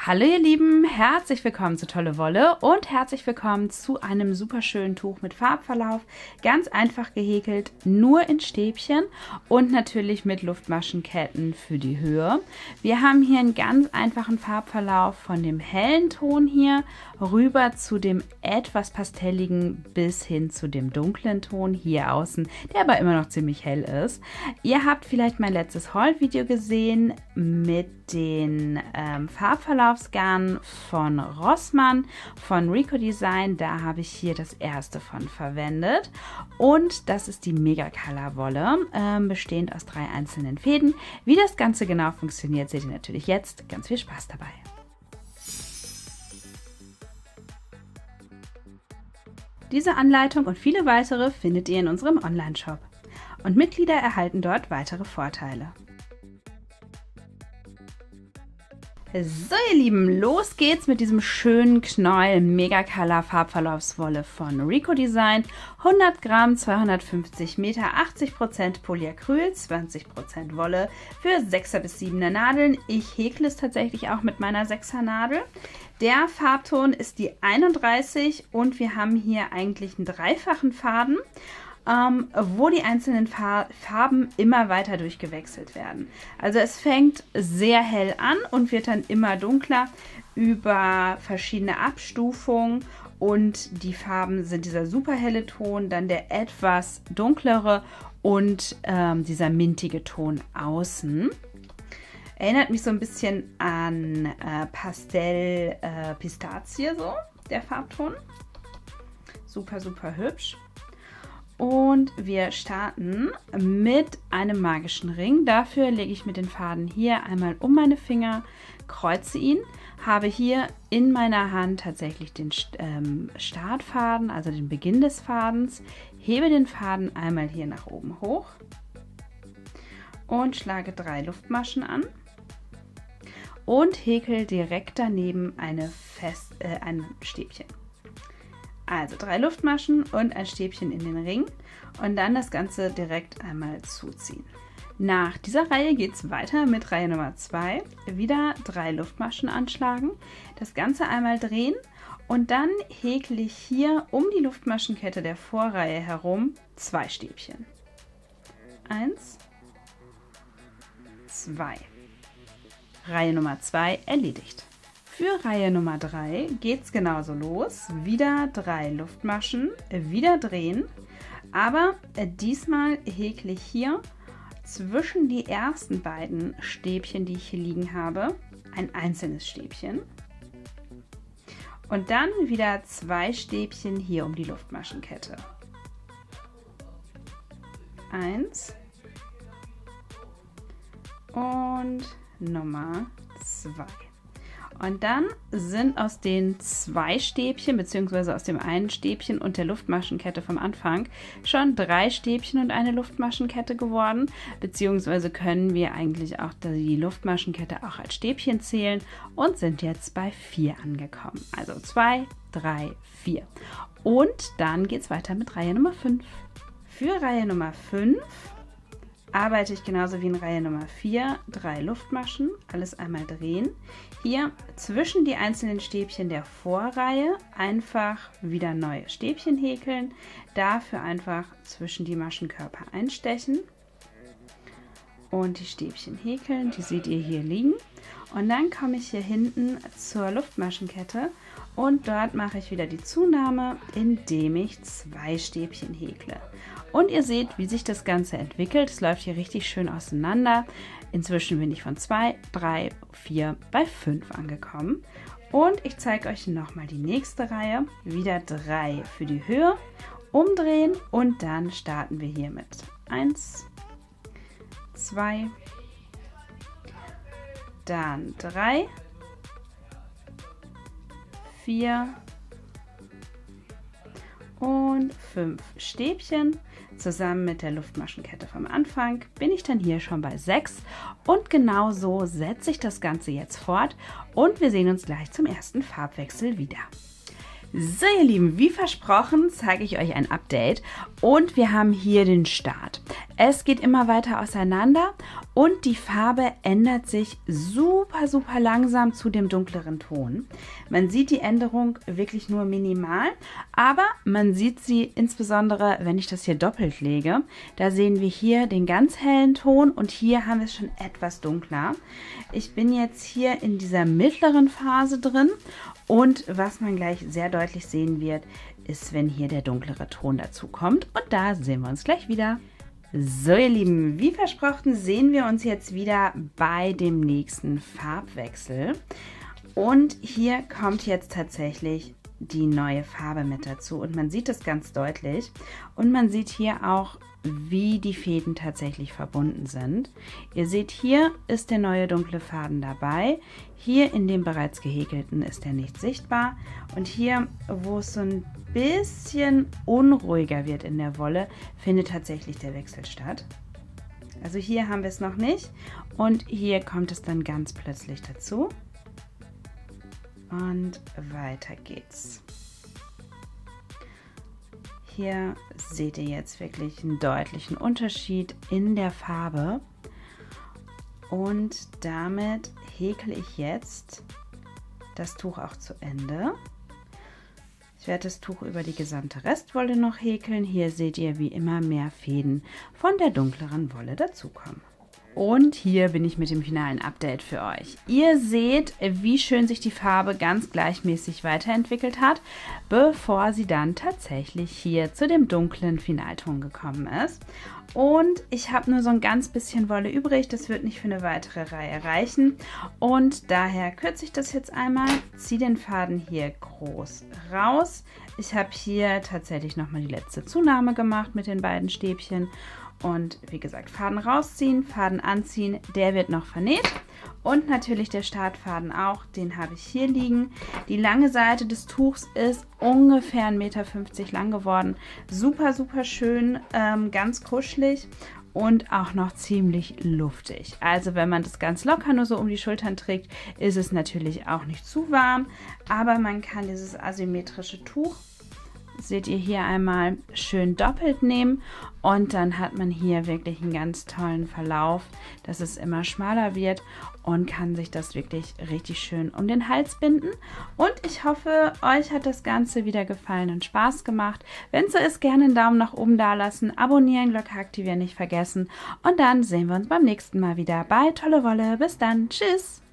Hallo ihr Lieben, herzlich willkommen zu Tolle Wolle und herzlich willkommen zu einem super schönen Tuch mit Farbverlauf. Ganz einfach gehäkelt, nur in Stäbchen und natürlich mit Luftmaschenketten für die Höhe. Wir haben hier einen ganz einfachen Farbverlauf von dem hellen Ton hier rüber zu dem etwas pastelligen bis hin zu dem dunklen Ton hier außen, der aber immer noch ziemlich hell ist. Ihr habt vielleicht mein letztes Haul-Video gesehen mit den Farbverlaufsgarnen von Rossmann von Rico Design. Da habe ich hier das erste von verwendet und das ist die Mega Color Wolle, bestehend aus 3 einzelnen Fäden. Wie das Ganze genau funktioniert, seht ihr natürlich jetzt. Ganz viel Spaß dabei! Diese Anleitung und viele weitere findet ihr in unserem Online-Shop und Mitglieder erhalten dort weitere Vorteile. So ihr Lieben, los geht's mit diesem schönen Knäuel Mega Color Farbverlaufswolle von Rico Design. 100 Gramm, 250 Meter, 80% Polyacryl, 20% Wolle für 6er bis 7er Nadeln. Ich häkle es tatsächlich auch mit meiner 6er Nadel. Der Farbton ist die 31 und wir haben hier eigentlich einen dreifachen Faden, wo die einzelnen Farben immer weiter durchgewechselt werden. Also es fängt sehr hell an und wird dann immer dunkler über verschiedene Abstufungen und die Farben sind dieser super helle Ton, dann der etwas dunklere und dieser mintige Ton außen. Erinnert mich so ein bisschen an Pastell Pistazie, so der Farbton. Super, super hübsch. Und wir starten mit einem magischen Ring. Dafür lege ich mit den Faden hier einmal um meine Finger, kreuze ihn, habe hier in meiner Hand tatsächlich den Startfaden, also den Beginn des Fadens, hebe den Faden einmal hier nach oben hoch und schlage 3 Luftmaschen an und häkel direkt daneben ein Stäbchen. Also 3 Luftmaschen und ein Stäbchen in den Ring und dann das Ganze direkt einmal zuziehen. Nach dieser Reihe geht es weiter mit Reihe Nummer 2. Wieder 3 Luftmaschen anschlagen, das Ganze einmal drehen und dann häkle ich hier um die Luftmaschenkette der Vorreihe herum 2 Stäbchen. 1, 2. Reihe Nummer 2 erledigt. Für Reihe Nummer 3 geht es genauso los. Wieder 3 Luftmaschen, wieder drehen. Aber diesmal häkle ich hier zwischen die ersten beiden Stäbchen, die ich hier liegen habe, ein einzelnes Stäbchen. Und dann wieder 2 Stäbchen hier um die Luftmaschenkette. 1 und Nummer 2. Und dann sind aus den 2 Stäbchen bzw. aus dem einen Stäbchen und der Luftmaschenkette vom Anfang schon 3 Stäbchen und eine Luftmaschenkette geworden, beziehungsweise können wir eigentlich auch die Luftmaschenkette auch als Stäbchen zählen und sind jetzt bei 4 angekommen. Also 2, 3, 4. Und dann geht es weiter mit Reihe Nummer 5. Für Reihe Nummer 5 arbeite ich genauso wie in Reihe Nummer 4, 3 Luftmaschen, alles einmal drehen. Hier zwischen die einzelnen Stäbchen der Vorreihe einfach wieder neue Stäbchen häkeln, dafür einfach zwischen die Maschenkörper einstechen und die Stäbchen häkeln, die seht ihr hier liegen. Und dann komme ich hier hinten zur Luftmaschenkette und dort mache ich wieder die Zunahme, indem ich 2 Stäbchen häkle. Und ihr seht, wie sich das Ganze entwickelt. Es läuft hier richtig schön auseinander. Inzwischen bin ich von 2, 3, 4 bei 5 angekommen. Und ich zeige euch nochmal die nächste Reihe. Wieder 3 für die Höhe, umdrehen und dann starten wir hier mit 1, 2, dann 3, 4 und 5 Stäbchen. Zusammen mit der Luftmaschenkette vom Anfang bin ich dann hier schon bei 6 und genau so setze ich das Ganze jetzt fort und wir sehen uns gleich zum ersten Farbwechsel wieder. So ihr Lieben, wie versprochen zeige ich euch ein Update und wir haben hier den Start. Es geht immer weiter auseinander und die Farbe ändert sich super, super langsam zu dem dunkleren Ton. Man sieht die Änderung wirklich nur minimal, aber man sieht sie insbesondere, wenn ich das hier doppelt lege. Da sehen wir hier den ganz hellen Ton und hier haben wir es schon etwas dunkler. Ich bin jetzt hier in dieser mittleren Phase drin und was man gleich sehr deutlich sehen wird, ist, wenn hier der dunklere Ton dazu kommt und da sehen wir uns gleich wieder. So ihr Lieben, wie versprochen sehen wir uns jetzt wieder bei dem nächsten Farbwechsel und hier kommt jetzt tatsächlich die neue Farbe mit dazu und man sieht es ganz deutlich und man sieht hier auch, wie die Fäden tatsächlich verbunden sind. Ihr seht, hier ist der neue dunkle Faden dabei, hier in dem bereits gehäkelten ist er nicht sichtbar und hier, wo es so ein bisschen unruhiger wird in der Wolle, findet tatsächlich der Wechsel statt. Also hier haben wir es noch nicht und hier kommt es dann ganz plötzlich dazu. Und weiter geht's. Hier seht ihr jetzt wirklich einen deutlichen Unterschied in der Farbe und damit häkle ich jetzt das Tuch auch zu Ende. Ich werde das Tuch über die gesamte Restwolle noch häkeln. Hier seht ihr, wie immer mehr Fäden von der dunkleren Wolle dazukommen. Und hier bin ich mit dem finalen Update für euch. Ihr seht, wie schön sich die Farbe ganz gleichmäßig weiterentwickelt hat, bevor sie dann tatsächlich hier zu dem dunklen Finalton gekommen ist. Und ich habe nur so ein ganz bisschen Wolle übrig, das wird nicht für eine weitere Reihe reichen. Und daher kürze ich das jetzt einmal, ziehe den Faden hier groß raus. Ich habe hier tatsächlich nochmal die letzte Zunahme gemacht mit den beiden Stäbchen. Und wie gesagt, Faden rausziehen, Faden anziehen, der wird noch vernäht. Und natürlich der Startfaden auch, den habe ich hier liegen. Die lange Seite des Tuchs ist ungefähr 1,50 Meter lang geworden. Super, super schön, ganz kuschelig und auch noch ziemlich luftig. Also wenn man das ganz locker nur so um die Schultern trägt, ist es natürlich auch nicht zu warm. Aber man kann dieses asymmetrische Tuch, seht ihr hier einmal, schön doppelt nehmen und dann hat man hier wirklich einen ganz tollen Verlauf, dass es immer schmaler wird und kann sich das wirklich richtig schön um den Hals binden. Und ich hoffe, euch hat das Ganze wieder gefallen und Spaß gemacht. Wenn so ist, gerne einen Daumen nach oben da lassen, abonnieren, Glocke aktivieren nicht vergessen und dann sehen wir uns beim nächsten Mal wieder bei Tolle Wolle. Bis dann, tschüss!